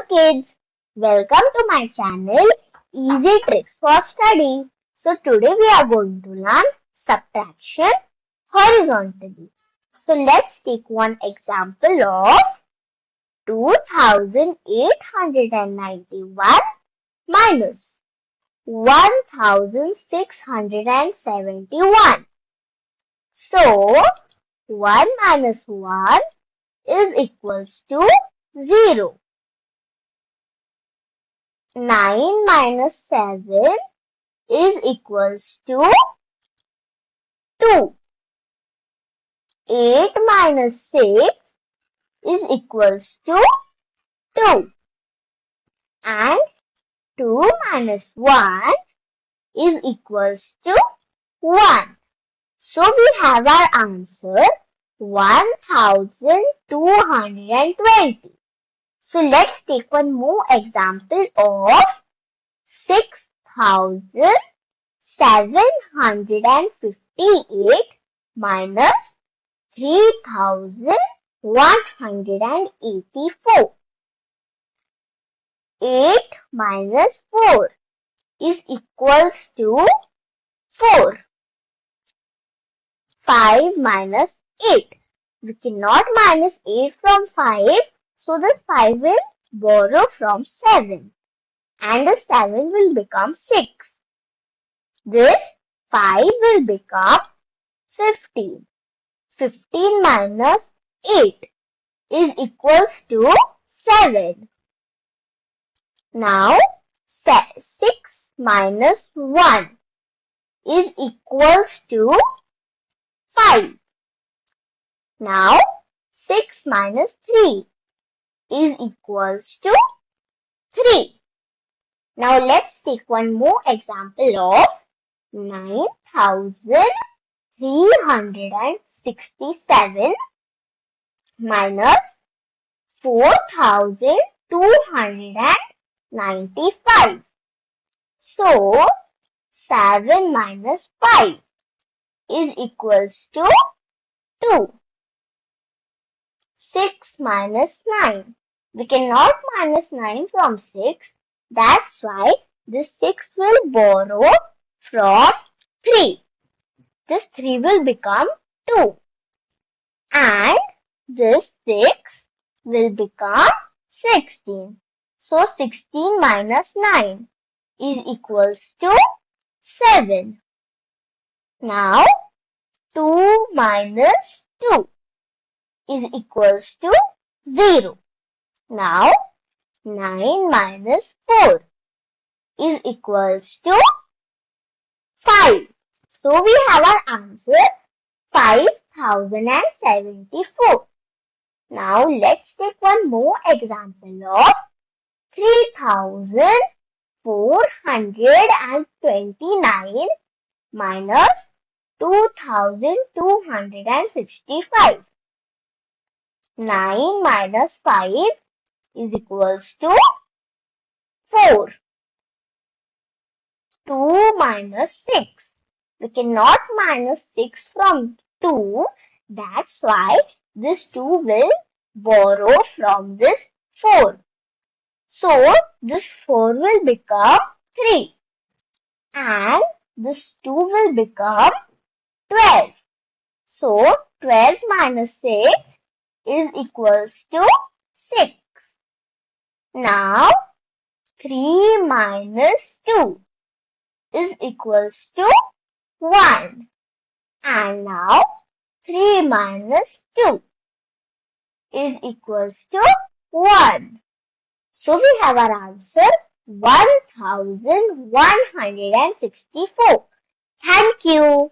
kids, welcome to my channel Easy Tricks for Study. So today we are going to learn subtraction horizontally. So let's take one example of 2891 minus 1671. So 1 minus 1 is equals to 0. 9 minus 7 is equals to 2. 8 minus 6 is equals to 2. And 2 minus 1 is equals to 1. So we have our answer 1220. So let's take one more example of 6758 minus 3184. 8 minus 4 is equals to 4. 5 minus 8. We cannot minus 8 from 5. So this 5 will borrow from 7 and the 7 will become 6. This 5 will become 15. 15 minus 8 is equals to 7. Now 6 minus 1 is equals to 5. Now 6 minus 3 is equals to 3. Now let's take one more example of 9367 minus 4295. So 7 minus 5 is equals to 2. 6 minus 9. We cannot minus 9 from 6. That's why this 6 will borrow from 3. This 3 will become 2. And this 6 will become 16. So 16 minus 9 is equals to 7. Now 2 minus 2 is equals to 0. Now 9 minus 4 is equals to 5. So we have our answer 5074. Now let's take one more example of 3429 minus 2265. 9 minus 5 is equals to 4. 2 minus 6. We cannot minus 6 from 2. That's why this 2 will borrow from this 4. So this 4 will become 3. And this 2 will become 12. So 12 minus 6 is equals to 6. Now 3 minus 2 is equals to 1. And now 3 minus 2 is equals to 1. So we have our answer 1164. Thank you.